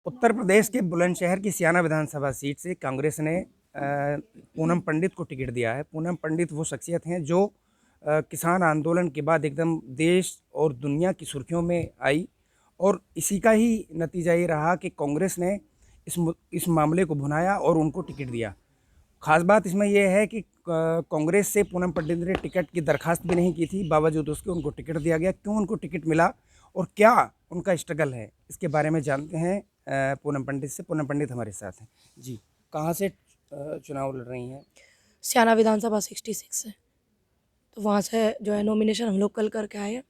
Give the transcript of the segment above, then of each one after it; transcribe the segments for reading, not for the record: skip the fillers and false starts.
उत्तर प्रदेश के बुलंदशहर की सियाना विधानसभा सीट से कांग्रेस ने पूनम पंडित को टिकट दिया है। पूनम पंडित वो शख्सियत हैं जो किसान आंदोलन के बाद एकदम देश और दुनिया की सुर्खियों में आई, और इसी का ही नतीजा ये रहा कि कांग्रेस ने इस मामले को भुनाया और उनको टिकट दिया। खास बात इसमें यह है कि कांग्रेस से पूनम पंडित ने टिकट की दरखास्त भी नहीं की थी, बावजूद उसके उनको टिकट दिया गया। क्यों उनको टिकट मिला और क्या उनका स्ट्रगल है, इसके बारे में जानते हैं पूनम पंडित से। पूनम पंडित हमारे साथ हैं जी। कहाँ से चुनाव लड़ रही हैं? सियाना विधानसभा 66 से। तो वहाँ से जो है नॉमिनेशन हम लोग कल करके आए हैं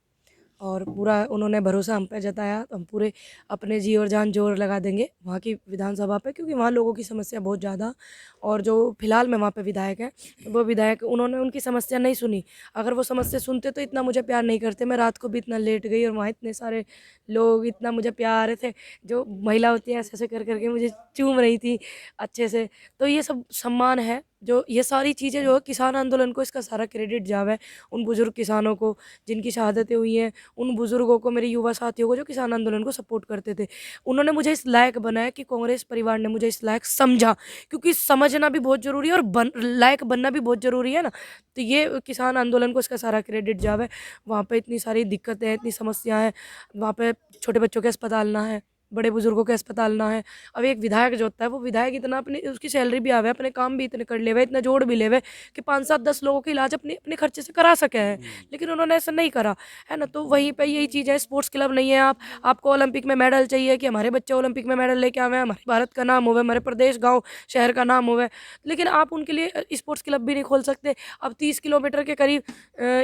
और पूरा उन्होंने भरोसा हम पे जताया, तो हम पूरे अपने जी और जान जोर लगा देंगे वहाँ की विधानसभा पे, क्योंकि वहाँ लोगों की समस्या बहुत ज़्यादा। और जो फिलहाल में वहाँ पे विधायक हैं, वो विधायक उन्होंने उनकी समस्या नहीं सुनी। अगर वो समस्या सुनते तो इतना मुझे प्यार नहीं करते। मैं रात को भी इतना लेट गई और वहाँ इतने सारे लोग इतना मुझे प्यार थे। जो महिला होती है ऐसे ऐसे कर करके मुझे चूम रही थी अच्छे से। तो ये सब सम्मान है, जो ये सारी चीज़ें जो है किसान आंदोलन को इसका सारा क्रेडिट जावे उन बुजुर्ग किसानों को जिनकी शहादतें हुई हैं, उन बुजुर्गों को, मेरे युवा साथियों को जो किसान आंदोलन को सपोर्ट करते थे। उन्होंने मुझे इस लायक बनाया कि कांग्रेस परिवार ने मुझे इस लायक समझा, क्योंकि समझना भी बहुत ज़रूरी है और लायक बनना भी बहुत ज़रूरी है ना। तो ये किसान आंदोलन को इसका सारा क्रेडिट जावे। वहाँ पे इतनी सारी दिक्कतें हैं, इतनी समस्याएं हैं। वहाँ पे छोटे बच्चों के अस्पताल ना है, बड़े बुजुर्गों के अस्पताल ना है। अब एक विधायक जो होता है, वो विधायक इतना अपनी उसकी सैलरी भी आवे, अपने काम भी इतने कर लेवे, इतना जोड़ भी लेवे कि 5-7-10 लोगों का इलाज अपने अपने खर्चे से करा सके हैं। लेकिन उन्होंने ऐसा नहीं करा, है ना। तो वहीं पे यही चीज़ है, स्पोर्ट्स क्लब नहीं है आपको ओलंपिक में मेडल चाहिए कि हमारे बच्चे ओलंपिक में मेडल लेके आवे, हमारे भारत का नाम होवे, हमारे प्रदेश, गाँव, शहर का नाम होवे। लेकिन आप उनके लिए स्पोर्ट्स क्लब भी नहीं खोल सकते। अब 30 किलोमीटर के करीब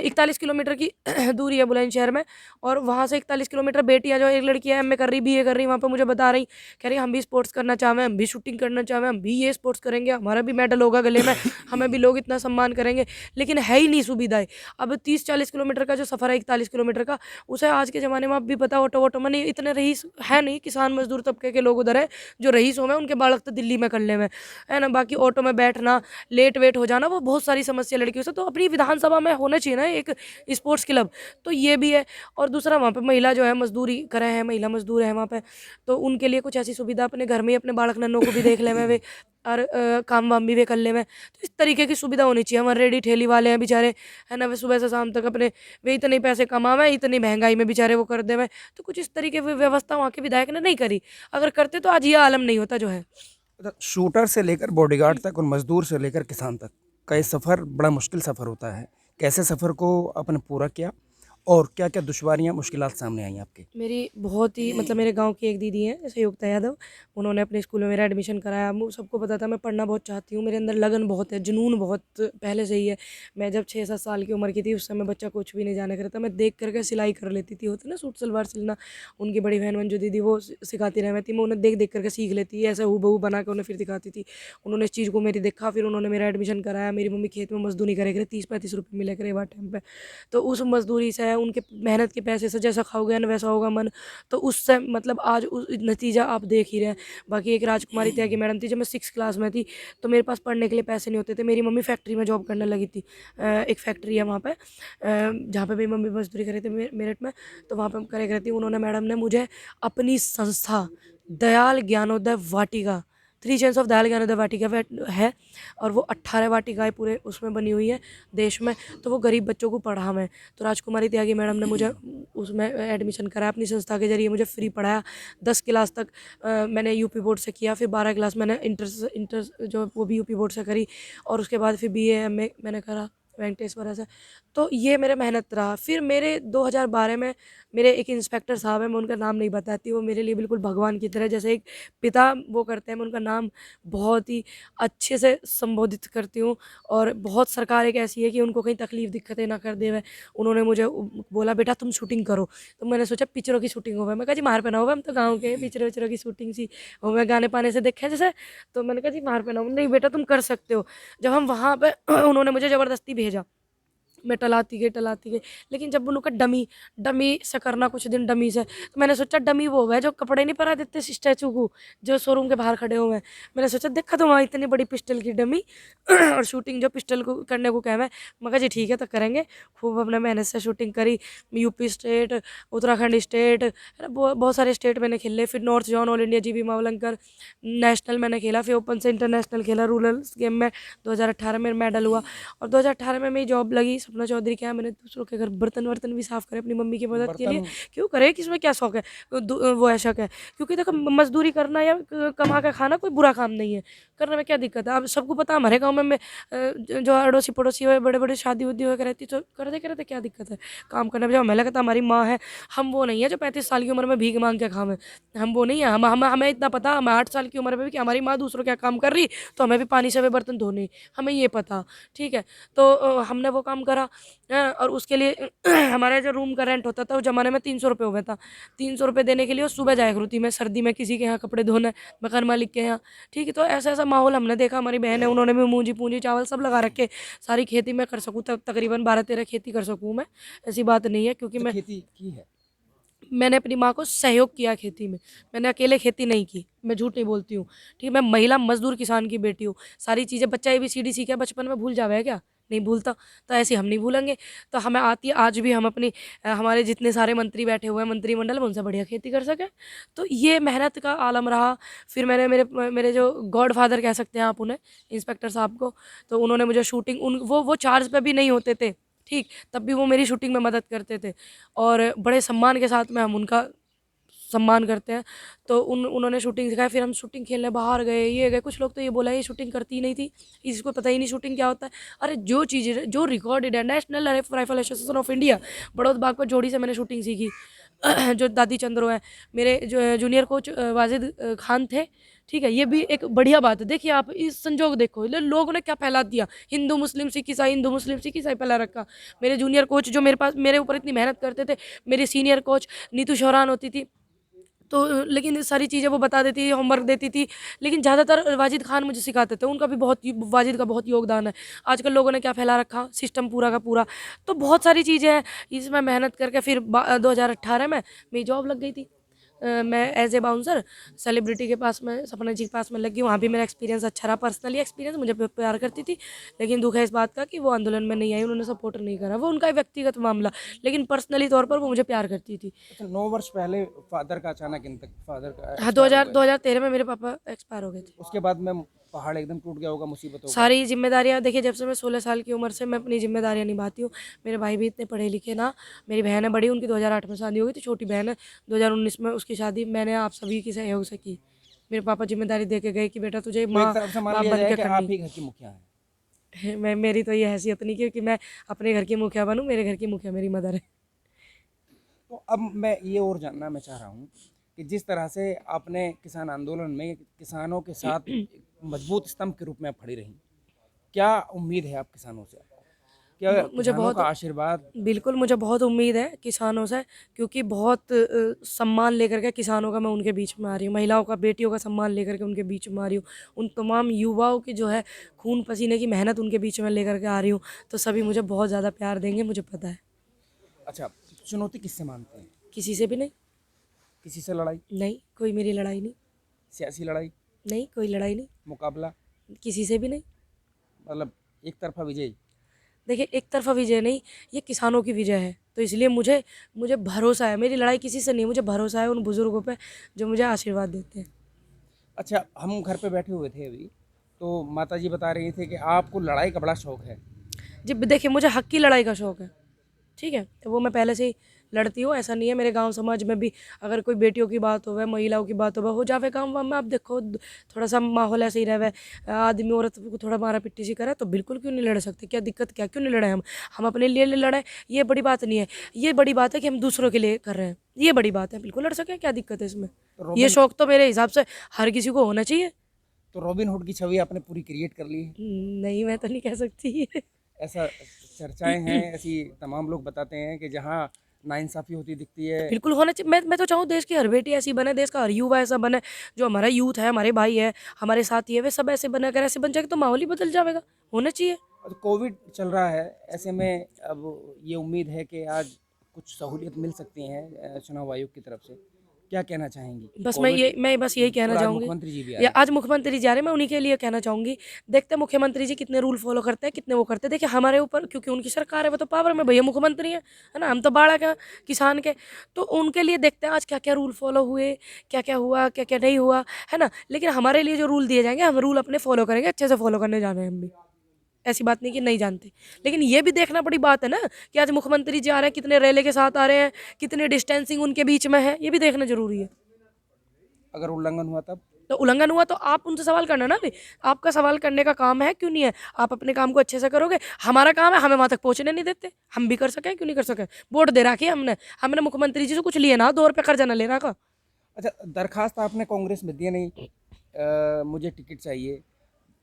41 किलोमीटर की दूरी है बुलंदशहर में, और वहाँ से 41 किलोमीटर बेटियाँ जो एक लड़की है, एमए कर रही, बीए कर रही, वहाँ पे मुझे बता रही, कह रही हम भी स्पोर्ट्स करना चाहें, हम भी शूटिंग करना चाहें, हम भी ये स्पोर्ट्स करेंगे, हमारा भी मेडल होगा गले में, हमें भी लोग इतना सम्मान करेंगे। लेकिन है ही नहीं सुविधाएं। अब 30-40 किलोमीटर का जो सफ़र है, 41 किलोमीटर का, उसे आज के ज़माने में आप भी पता, ऑटो वोटो में नहीं, इतने रईस है नहीं, किसान मजदूर तबके के लोग उधर है जो रईसों में, उनके बालक तो दिल्ली में कर ले में, है ना। बाकी ऑटो में बैठना, लेट वेट हो जाना, वो बहुत सारी समस्या लड़कियों से। तो अपनी विधानसभा में होना चाहिए ना एक स्पोर्ट्स क्लब। तो ये भी है। और दूसरा, वहाँ पे महिला जो है मजदूरी करे हैं, महिला मजदूर है वहाँ पे, तो उनके लिए कुछ ऐसी सुविधा अपने घर में ही अपने बालक नन्नों को भी देख ले में वे, और काम वाम भी वे कर ले में। तो इस तरीके की सुविधा होनी चाहिए। हमारे रेडी ठेली वाले हैं बेचारे, है ना, वे सुबह से शाम तक अपने वे इतने पैसे कमावे, इतनी महंगाई में बेचारे वो कर देवे। तो कुछ इस तरीके की व्यवस्था वहाँ के विधायक ने नहीं करी। अगर करते तो आज ये आलम नहीं होता जो है। मतलब शूटर से लेकर बॉडीगार्ड तक और मजदूर से लेकर किसान तक का ये सफ़र बड़ा मुश्किल सफ़र होता है। कैसे सफ़र को आपने पूरा किया और क्या क्या दुश्वारियाँ मुश्किलात सामने आई आपके? मेरी बहुत ही मतलब मेरे गांव की एक दीदी हैं, संयुक्ता यादव, उन्होंने अपने स्कूल में मेरा एडमिशन कराया। सबको पता था मैं पढ़ना बहुत चाहती हूँ, मेरे अंदर लगन बहुत है, जुनून बहुत पहले से ही है। मैं जब 6-7 साल की उम्र की थी, उस समय बच्चा कुछ भी नहीं जाने करता, मैं देख करके सिलाई कर लेती थी, होता ना सूट सलवार सिलना। उनकी बड़ी बहन मंजू दीदी वो सिखाती रह थी, मैं उन्हें देख देख करके सीख लेती, ऐसे हूबहू बना के उन्हें फिर दिखाती थी। उन्होंने इस चीज़ को मेरी देखा, फिर उन्होंने मेरा एडमिशन कराया। मेरी मम्मी खेत में मजदूरी करे करे, 30-35 रुपये मिले करे वहाँ टाइम पे। तो उस मजदूरी से, उनके मेहनत के पैसे से जैसा खाओगे ना वैसा होगा मन। तो उससे मतलब आज नतीजा आप देख ही रहे हैं। बाकी एक राजकुमारी त्यागी मैडम थी, जब मैं 6 क्लास में थी तो मेरे पास पढ़ने के लिए पैसे नहीं होते थे। मेरी मम्मी फैक्ट्री में जॉब करने लगी थी। एक फैक्ट्री है वहाँ पे, जहाँ पे मेरी मम्मी मजदूरी करे थे मेरठ में, तो वहाँ पे करे करती। उन्होंने, मैडम ने मुझे अपनी संस्था दयाल ज्ञानोदय वाटिका, 3 चैंस ऑफ दयाल ज्ञानोदय वाटिका है, और वो 18 वाटिकाएँ पूरे उसमें बनी हुई है देश में। तो वो गरीब बच्चों को पढ़ा मैं। तो राजकुमारी त्यागी मैडम ने मुझे उसमें एडमिशन कराया, अपनी संस्था के ज़रिए मुझे फ्री पढ़ाया। 10 क्लास तक मैंने यूपी बोर्ड से किया, फिर 12 क्लास मैंने इंटर जो वो भी यूपी बोर्ड से करी, और उसके बाद फिर बीए एमए मैंने करा वेंकटेश्वरा से। तो ये मेरा मेहनत रहा। फिर मेरे 2012 में मेरे एक इंस्पेक्टर साहब हैं, मैं उनका नाम नहीं बताती, वो मेरे लिए बिल्कुल भगवान की तरह, जैसे एक पिता वो करते हैं, मैं उनका नाम बहुत ही अच्छे से संबोधित करती हूँ। और बहुत सरकार एक ऐसी है कि उनको कहीं तकलीफ दिक्कतें ना कर देवे। उन्होंने मुझे बोला, बेटा तुम शूटिंग करो। तो मैंने सोचा पिक्चरों की शूटिंग होवे। मैं कहा जी मार पे ना होवे, हम तो गाँव के पिक्चरों विक्चरों की शूटिंग सी हो, मैं गाने पाने से देखा जैसे। तो मैंने कहा जी मार पे ना हो। नहीं बेटा तुम कर सकते हो। जब हम वहाँ पे उन्होंने मुझे ज़बरदस्ती भेजा, मैं टलाती गई, लेकिन जब उनका डमी डमी से करना कुछ दिन डमी से, तो मैंने सोचा डमी वो है जो कपड़े नहीं पहना देते स्टैचू को, जो शोरूम के बाहर खड़े हुए हैं। मैंने सोचा देखा तो वहाँ इतनी बड़ी पिस्टल की डमी और शूटिंग जो पिस्टल को करने को कहा है, मैं कहा जी ठीक है तो करेंगे। खूब अपने मेहनत से शूटिंग करी। यूपी स्टेट, उत्तराखंड स्टेट, है ना, बहुत सारे स्टेट मैंने खेले। फिर north zone all India GB Mavalankar national मैंने खेला। फिर ओपन से इंटरनेशनल खेला रूरल गेम में। 2018 में मेडल हुआ और 2018 में मेरी जॉब लगी सपना चौधरी के यहाँ। मैंने दूसरों के घर बर्तन वर्तन भी साफ करे अपनी मम्मी की मदद के लिए। बर्तन क्यों करे, किसमें क्या शौक है, वो है शक है। क्योंकि देखो मजदूरी करना या कमा के खाना कोई बुरा काम नहीं है, करने में क्या दिक्कत है। अब सबको पता है हमारे गाँव में जो अड़ोसी पड़ोसी हुए बड़े बड़े शादी उदी होकर रहती, तो कर दे क्या दिक्कत है काम करने में। जब हमें लगता हमारी माँ है, हम वो नहीं है जो 35 साल की उम्र में भीख मांग के खावे। हम वो नहीं है। हमें इतना पता, हमें 8 साल की उम्र में भी कि हमारी माँ दूसरों क्या काम कर रही, तो हमें भी पानी से वे बर्तन धोने, हमें ये पता। ठीक है, तो हमने वो काम करा। और उसके लिए हमारे जो रूम का रेंट होता था उस ज़माने में 300 रुपये हुआ था। 300 रुपये देने के लिए वो सुबह जाया करूँ थी मैं सर्दी में किसी के यहाँ कपड़े धोने, मकान मालिक के यहाँ। ठीक है, तो ऐसा ऐसा माहौल हमने देखा। हमारी बहन है, उन्होंने भी मूंजी पूंजी चावल सब लगा रखे। सारी खेती मैं कर सकूँ, तकरीबन 12-13 खेती कर सकूँ मैं, ऐसी बात नहीं है। क्योंकि मैं खेती की है। मैंने अपनी माँ को सहयोग किया खेती में। मैंने अकेले खेती नहीं की, मैं झूठ नहीं बोलती हूँ। ठीक है, मैं महिला मजदूर किसान की बेटी हूँ। सारी चीज़ें बच्चा ABCD सीखे बचपन में भूल जावे है क्या? नहीं भूलता। तो ऐसे हम नहीं भूलेंगे। तो हमें आती है आज भी। हम अपनी हमारे जितने सारे मंत्री बैठे हुए हैं मंत्रिमंडल में, उनसे बढ़िया खेती कर सके। तो ये मेहनत का आलम रहा। फिर मैंने मेरे जो गॉड फादर कह सकते हैं आप उन्हें, इंस्पेक्टर साहब को, तो उन्होंने मुझे शूटिंग वो चार्ज पे भी नहीं होते थे। ठीक, तब भी वो मेरी शूटिंग में मदद करते थे और बड़े सम्मान के साथ में हम उनका सम्मान करते हैं। तो उन्होंने शूटिंग सिखाई। फिर हम शूटिंग खेलने बाहर गए, ये गए। कुछ लोग तो ये बोला ये शूटिंग करती ही नहीं थी, इसको पता ही नहीं शूटिंग क्या होता है। अरे जो चीज़ें जो रिकॉर्डेड है, national rifle association of India बड़ौद बाग पर जोड़ी से मैंने शूटिंग सीखी। जो दादी चंद्रो है, मेरे जो जूनियर कोच वाजिद खान थे। ठीक है, ये भी एक बढ़िया बात है। देखिए आप इस संजोग देखो, लोगों ने क्या फैला दिया, हिंदू मुस्लिम सिख ईसाई, हिंदू मुस्लिम सिख ईसाई फैला रखा। मेरे जूनियर कोच जो मेरे ऊपर इतनी मेहनत करते थे, मेरी सीनियर कोच नीतू शौरान होती थी, तो लेकिन सारी चीज़ें वो बता देती थी, होमवर्क देती थी। लेकिन ज़्यादातर वाजिद खान मुझे सिखाते थे, उनका भी वाजिद का बहुत योगदान है। आजकल लोगों ने क्या फैला रखा सिस्टम पूरा का पूरा। तो बहुत सारी चीज़ें हैं, इसमें मेहनत करके फिर 2018 में मेरी जॉब लग गई थी। मैं एज ए बाउंसर सेलिब्रिटी के पास में, सपना जी के पास में लगी। वहाँ भी मेरा एक्सपीरियंस अच्छा रहा। पर्सनली एक्सपीरियंस, मुझे प्यार करती थी, लेकिन दुख है इस बात का कि वो आंदोलन में नहीं आई, उन्होंने सपोर्ट नहीं करा। वो उनका व्यक्तिगत मामला, लेकिन पर्सनली तौर पर वो मुझे प्यार करती थी। अच्छा, 9 वर्ष पहले फादर का अचानक फादर का हाँ, एक्सपायर हो गए। 2013 में मेरे पापा एक्सपायर हो गए थे। उसके बाद में पहाड़ एकदम टूट गया होगा, मुसीबत होगा। सारी जिम्मेदारियाँ देखिए, जब से मैं 16 साल की उम्र से मैं अपनी जिम्मेदारियाँ निभाती हूँ। मेरे भाई भी इतने पढ़े लिखे ना। मेरी बहन है बड़ी, उनकी 2008 में शादी हो गई थी। छोटी बहन है, 2019 में उसकी शादी मैंने आप सभी की सहयोग से की। मेरे पापा जिम्मेदारी दे के गए कि बेटा तुझे तो माँ एक तरफ से मान बाप लिया बन जाए के कि आप करनी। ही घर की मुखिया हैं। मेरी तो ये हैसियत नहीं कि मैं अपने घर की मुखिया बनूँ। मेरे घर की मुखिया मेरी मदर है। तो अब मैं ये और जानना मैं चाह रहा हूँ कि जिस तरह से आपने किसान आंदोलन में किसानों के साथ एक मजबूत स्तंभ के रूप में आप खड़ी रही, क्या उम्मीद है आप किसानों से? क्या मुझे किसानों का बहुत आशीर्वाद? बिल्कुल मुझे बहुत उम्मीद है किसानों से, क्योंकि बहुत सम्मान लेकर के किसानों का मैं उनके बीच में आ रही हूँ। महिलाओं का, बेटियों का सम्मान लेकर के उनके बीच में आ रही हूँ। उन तमाम युवाओं की जो है खून पसीने की मेहनत उनके बीच में लेकर के आ रही हूँ। तो सभी मुझे बहुत ज़्यादा प्यार देंगे, मुझे पता है। अच्छा, चुनौती किससे मानते हैं? किसी से भी नहीं। किसी से लड़ाई? नहीं, कोई मेरी लड़ाई नहीं। सियासी लड़ाई? नहीं, कोई लड़ाई नहीं। मुकाबला? किसी से भी नहीं। मतलब एक तरफा विजयी? देखिए, एक तरफा विजय नहीं, ये किसानों की विजय है। तो इसलिए मुझे भरोसा है। मेरी लड़ाई किसी से नहीं, मुझे भरोसा है उन बुज़ुर्गों पे जो मुझे आशीर्वाद देते हैं। अच्छा, हम घर पे बैठे हुए थे अभी, तो माता जी बता रही थी कि आपको लड़ाई का बड़ा शौक है। जी देखिए, मुझे हक की लड़ाई का शौक़ है। ठीक है, तो वो मैं पहले से ही लड़ती हूँ। ऐसा नहीं है, मेरे गांव समाज में भी अगर कोई बेटियों की बात होवे, महिलाओं की बात होवे, हो जावे काम वाम में। आप देखो थोड़ा सा माहौल ऐसे ही रहे, आदमी औरत को थोड़ा मारा पिट्टी सी करे तो बिल्कुल क्यों नहीं लड़ सकते? क्या दिक्कत, क्या क्यों नहीं लड़े? हम अपने लिए लड़े, ये बड़ी बात नहीं है। ये बड़ी बात है कि हम दूसरों के लिए कर रहे हैं, ये बड़ी बात है। बिल्कुल लड़ सके, क्या दिक्कत है इसमें? तो ये रॉबिन शौक़ तो मेरे हिसाब से हर किसी को होना चाहिए। तो रॉबिन हुड की छवि आपने पूरी क्रिएट कर ली है। नहीं, मैं तो नहीं कह सकती। ऐसा चर्चाएं हैं, ऐसी तमाम लोग बताते हैं कि जहाँ नाइंसाफ़ी होती दिखती है। बिल्कुल होना चाहिए। मैं तो चाहूँ देश की हर बेटी ऐसी बने, देश का हर युवा ऐसा बने। जो हमारा यूथ है, हमारे भाई है, हमारे साथी है, वे सब ऐसे बने। अगर ऐसे बन जाएगा तो माहौल ही बदल जाएगा। होना चाहिए। अब कोविड चल रहा है, ऐसे में अब ये उम्मीद है कि आज कुछ सहूलियत मिल सकती हैं चुनाव आयोग की तरफ से। क्या कहना चाहेंगी? बस कोविड मैं बस यही कहना और आज चाहूँगी। मुख्यमंत्री जी भी आ या रहे आज मुख्यमंत्री जा रहे हैं, मैं उन्हीं के लिए कहना चाहूँगी। देखते हैं मुख्यमंत्री जी कितने रूल फ़ॉलो करते हैं, कितने वो करते हैं। देखिए हमारे ऊपर क्योंकि उनकी सरकार है, वो तो पावर में भैया मुख्यमंत्री हैं, है ना? हम तो बाड़ा का किसान के। तो उनके लिए देखते हैं आज क्या-क्या रूल फ़ॉलो हुए, क्या-क्या हुआ, क्या-क्या नहीं हुआ, है ना? लेकिन हमारे लिए जो रूल दिए जाएँगे, हम रूल अपने फ़ॉलो करेंगे, अच्छे से फ़ॉलो करने जा रहे हैं हम भी। ऐसी बात नहीं कि नहीं जानते। लेकिन ये भी देखना बड़ी बात है ना कि आज मुख्यमंत्री जी आ रहे हैं, कितने रैले के साथ आ रहे हैं, कितनी डिस्टेंसिंग उनके बीच में है, ये भी देखना ज़रूरी है। अगर उल्लंघन हुआ तब? तो उल्लंघन हुआ तो आप उनसे सवाल करना ना भी। आपका सवाल करने का काम है, क्यों नहीं है? आप अपने काम को अच्छे से करोगे। हमारा काम है, हमें वहाँ तक पहुँचने नहीं देते। हम भी कर सकें, क्यों नहीं कर सकें? वोट दे रखी है हमने। हमने मुख्यमंत्री जी से कुछ लिए ना, 2 रुपए कर्जा ना ले रखा। अच्छा, दरखास्त आपने कांग्रेस में दी नहीं, मुझे टिकट चाहिए।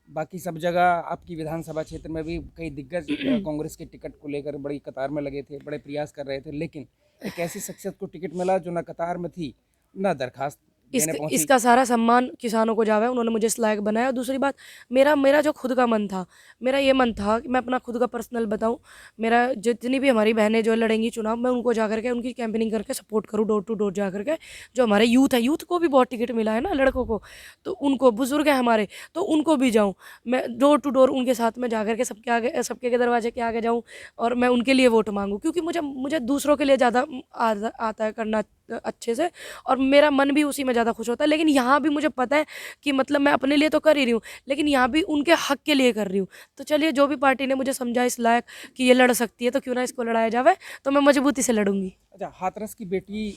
बाकी सब जगह आपकी विधानसभा क्षेत्र में भी कई दिग्गज कांग्रेस के टिकट को लेकर बड़ी कतार में लगे थे, बड़े प्रयास कर रहे थे, लेकिन एक ऐसी शख्सियत को टिकट मिला जो ना कतार में थी, ना दरखास्त देने पहुंची। इसका सारा सम्मान किसानों को जावे, उन्होंने मुझे इस लायक बनाया। और दूसरी बात, मेरा जो खुद का मन था, मेरा ये मन था कि मैं अपना खुद का पर्सनल बताऊँ, मेरा जितनी भी हमारी बहनें जो लड़ेंगी चुनाव, मैं उनको जा करके उनकी कैंपेनिंग करके सपोर्ट करूँ, डोर टू डोर जा करके। जो हमारे यूथ है, यूथ को भी बहुत टिकट मिला है ना लड़कों को, तो उनको, बुजुर्ग हैं हमारे, तो उनको भी जाऊँ मैं डोर टू डोर उनके साथ में जा करके सबके आगे, सबके के दरवाजे के आगे जाऊँ और मैं उनके लिए वोट मांगूँ। क्योंकि मुझे दूसरों के लिए ज़्यादा आता है करना अच्छे से, और मेरा मन भी उसी में ज़्यादा खुश होता है। लेकिन यहाँ भी मुझे पता है कि मतलब मैं अपने लिए तो कर ही रही हूँ, लेकिन यहाँ भी उनके हक के लिए कर रही हूँ। तो चलिए, जो भी पार्टी ने मुझे समझा इस लायक कि ये लड़ सकती है, तो क्यों ना इसको लड़ाया जावे, तो मैं मजबूती से लड़ूंगी। अच्छा, हाथरस की बेटी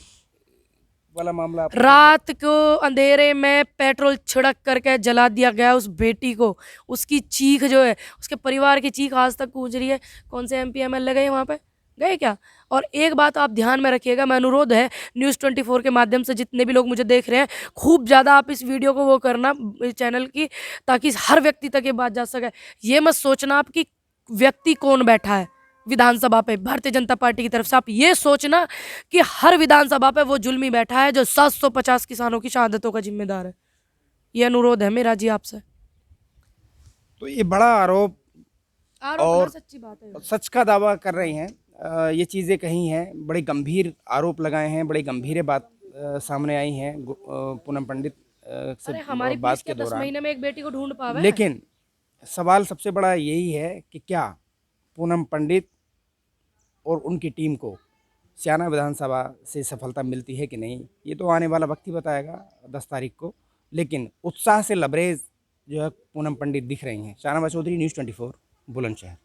वाला मामला आपको रात को अंधेरे में पेट्रोल छिड़क करके जला दिया गया उस बेटी को। उसकी चीख जो है, उसके परिवार की चीख आज तक गूंज रही है। कौन से MP MLA गए वहाँ पे? गए क्या? और एक बात आप ध्यान में रखिएगा, मैं अनुरोध है न्यूज़ 24 के माध्यम से जितने भी लोग मुझे देख रहे हैं, खूब ज़्यादा आप इस वीडियो को वो करना चैनल की, ताकि हर व्यक्ति तक ये बात जा सके। ये मत सोचना आप कि व्यक्ति कौन बैठा है विधानसभा पे भारतीय जनता पार्टी की तरफ से। आप ये सोचना कि हर विधानसभा पे वो जुल्मी बैठा है जो 750 किसानों की शहादतों का जिम्मेदार है। ये अनुरोध है मेरा जी आपसे। तो ये बड़ा आरोप और और सच्ची बात है। सच का दावा कर रही हैं, ये चीज़ें कही हैं, बड़े गंभीर आरोप लगाए हैं, बड़ी गंभीर बात सामने आई हैं पूनम पंडित से अरे हमारी बात पुलिस के क्या 10 दौरान। महीने में एक बेटी को ढूंढ पावे? लेकिन सवाल सबसे बड़ा यही है कि क्या पूनम पंडित और उनकी टीम को स्याना विधानसभा से सफलता मिलती है कि नहीं, ये तो आने वाला वक्त ही बताएगा 10 तारीख को। लेकिन उत्साह से लबरेज जो है पूनम पंडित दिख रही हैं। शाहनवाज चौधरी, न्यूज़ 24, बुलंदशहर।